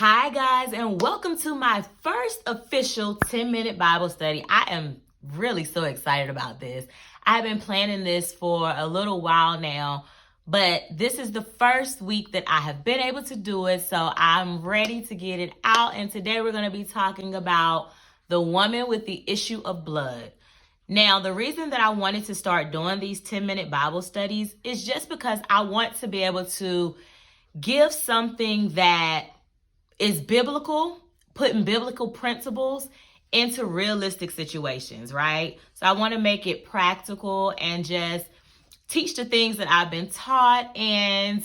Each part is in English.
Hi guys, and welcome to my first official 10-minute Bible study. I am really so excited about this. I've been planning this for a little while now, but this is the first week that I have been able to do it, so I'm ready to get it out. And today we're going to be talking about the woman with the issue of blood. Now, the reason that I wanted to start doing these 10-minute Bible studies is just because I want to be able to give something that is biblical, putting biblical principles into realistic situations, right? So I want to make it practical and just teach the things that I've been taught, and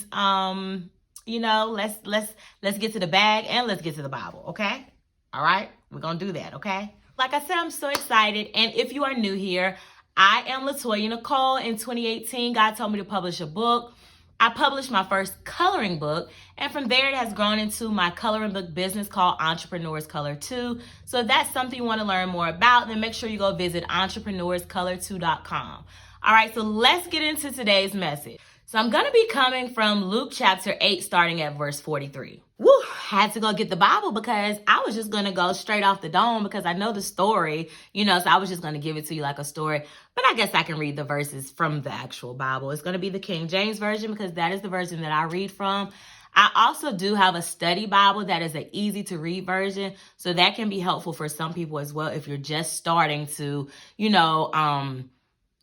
let's get to the bag and let's get to the Bible, okay? All right, we're gonna do that, okay? Like I said, I'm so excited, and if you are new here, I am Latoya Nicole. In 2018, God told me to publish a book. I published my first coloring book, and from there it has grown into my coloring book business called Entrepreneurs Color 2. So if that's something you want to learn more about, then make sure you go visit entrepreneurscolor2.com. All right, so let's get into today's message. So I'm going to be coming from Luke chapter 8, starting at verse 43. Woo, had to go get the Bible because I was just going to go straight off the dome because I know the story, so I was just going to give it to you like a story. But I guess I can read the verses from the actual Bible. It's going to be the King James Version because that is the version that I read from. I also do have a study Bible that is an easy to read version. So that can be helpful for some people as well if you're just starting to,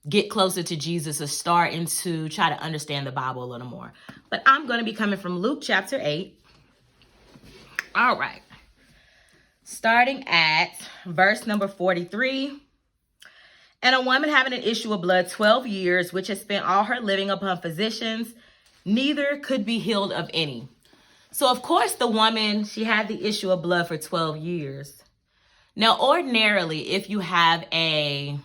get closer to Jesus or starting to try to understand the Bible a little more. But I'm going to be coming from Luke chapter 8. All right. Starting at verse number 43. And a woman having an issue of blood 12 years, which has spent all her living upon physicians, neither could be healed of any. So, of course, the woman, she had the issue of blood for 12 years. Now, ordinarily, if you have a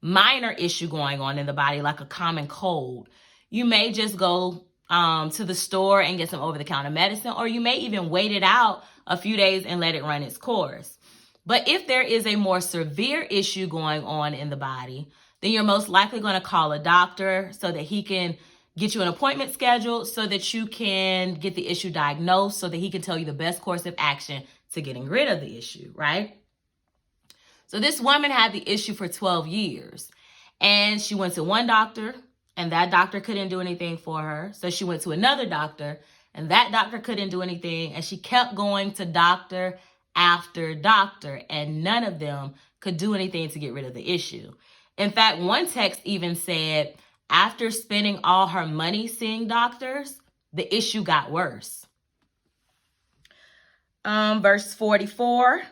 minor issue going on in the body, like a common cold, you may just go to the store and get some over-the-counter medicine, or you may even wait it out a few days and let it run its course. But if there is a more severe issue going on in the body, then you're most likely going to call a doctor so that he can get you an appointment scheduled so that you can get the issue diagnosed so that he can tell you the best course of action to getting rid of the issue, right? So this woman had the issue for 12 years, and she went to one doctor, and that doctor couldn't do anything for her. So she went to another doctor, and that doctor couldn't do anything, and she kept going to doctor after doctor, and none of them could do anything to get rid of the issue. In fact, one text even said, after spending all her money seeing doctors, the issue got worse. Verse 44.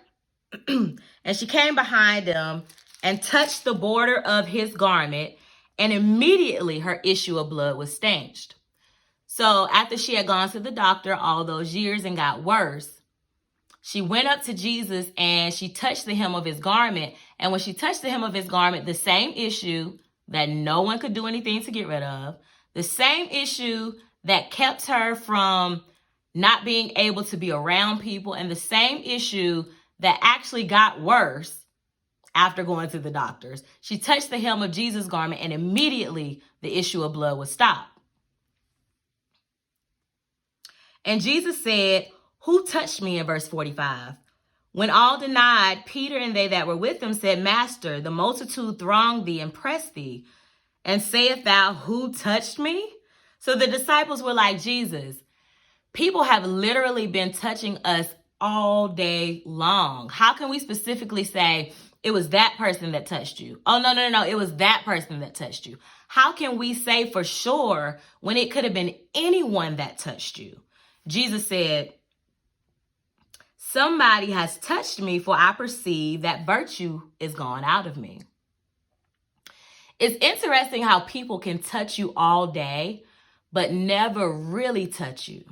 And she came behind him and touched the border of his garment, and immediately her issue of blood was stanched. So after she had gone to the doctor all those years and got worse, she went up to Jesus and she touched the hem of his garment. And when she touched the hem of his garment, the same issue that no one could do anything to get rid of, the same issue that kept her from not being able to be around people, and the same issue that actually got worse after going to the doctors. She touched the hem of Jesus' garment, and immediately the issue of blood was stopped. And Jesus said, "Who touched me?" in verse 45. When all denied, Peter and they that were with him said, "Master, the multitude thronged thee and pressed thee. And sayest thou, who touched me?" So the disciples were like, Jesus, people have literally been touching us all day long. How can we specifically say it was that person that touched you? Oh, no, it was that person that touched you. How can we say for sure when it could have been anyone that touched you? Jesus said, somebody has touched me, for I perceive that virtue is gone out of me. It's interesting how people can touch you all day, but never really touch you.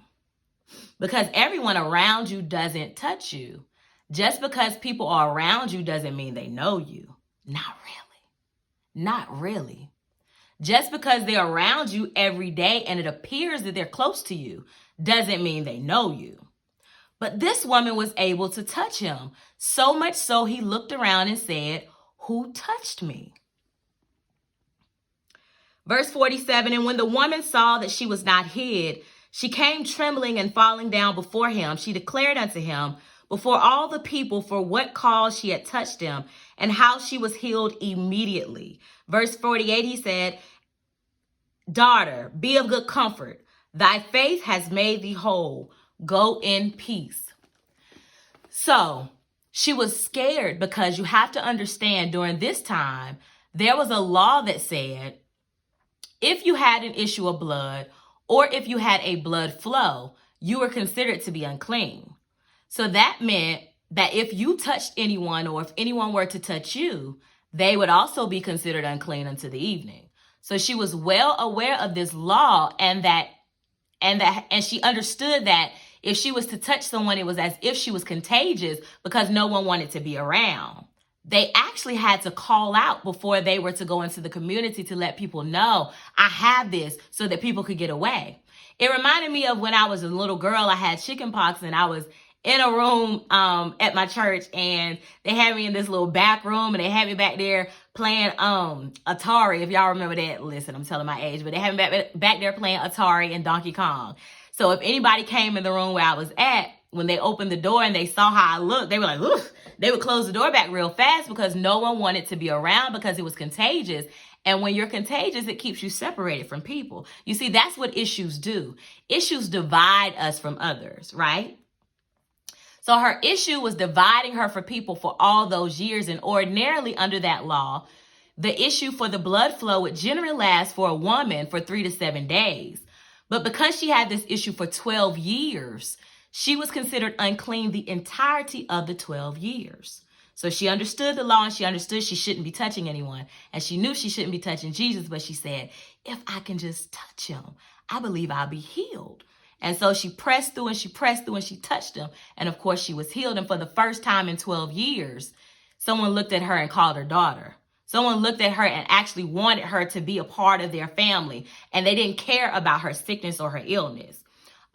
Because everyone around you doesn't touch you. Just because people are around you doesn't mean they know you. Not really. Not really. Just because they're around you every day and it appears that they're close to you doesn't mean they know you. But this woman was able to touch him. So much so he looked around and said, "Who touched me?" Verse 47, and when the woman saw that she was not hid, She came trembling and falling down before him. She declared unto him before all the people for what cause she had touched him and how she was healed immediately. Verse 48, he said, daughter, be of good comfort. Thy faith has made thee whole. Go in peace. So she was scared because you have to understand during this time, there was a law that said if you had an issue of blood or if you had a blood flow, you were considered to be unclean. So that meant that if you touched anyone or if anyone were to touch you, they would also be considered unclean until the evening. So she was well aware of this law and she understood that if she was to touch someone, it was as if she was contagious because no one wanted to be around. They actually had to call out before they were to go into the community to let people know, I have this, so that people could get away. It reminded me of when I was a little girl, I had chickenpox and I was in a room at my church, and they had me in this little back room and they had me back there playing Atari. If y'all remember that, listen, I'm telling my age, but they had me back there playing Atari and Donkey Kong. So if anybody came in the room where I was at, when they opened the door and they saw how I looked, they were like, oof. They would close the door back real fast because no one wanted to be around because it was contagious. And when you're contagious, it keeps you separated from people. You see, that's what issues do. Issues divide us from others, right? So her issue was dividing her from people for all those years. And ordinarily under that law, the issue for the blood flow would generally last for a woman for 3 to 7 days. But because she had this issue for 12 years, she was considered unclean the entirety of the 12 years. So she understood the law and she understood she shouldn't be touching anyone. And she knew she shouldn't be touching Jesus, but she said, if I can just touch him, I believe I'll be healed. And so she pressed through and she pressed through and she touched him. And of course she was healed. And for the first time in 12 years, someone looked at her and called her daughter. Someone looked at her and actually wanted her to be a part of their family. And they didn't care about her sickness or her illness.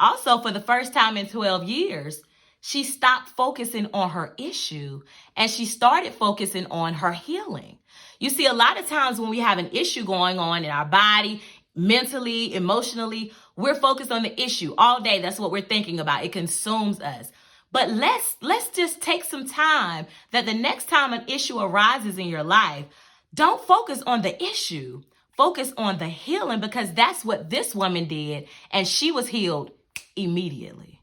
Also, for the first time in 12 years, she stopped focusing on her issue and she started focusing on her healing. You see, a lot of times when we have an issue going on in our body, mentally, emotionally, we're focused on the issue all day. That's what we're thinking about. It consumes us. But let's just take some time that the next time an issue arises in your life, don't focus on the issue. Focus on the healing, because that's what this woman did, and she was healed immediately.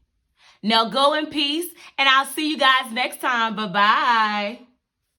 Now go in peace, and I'll see you guys next time. Bye-bye.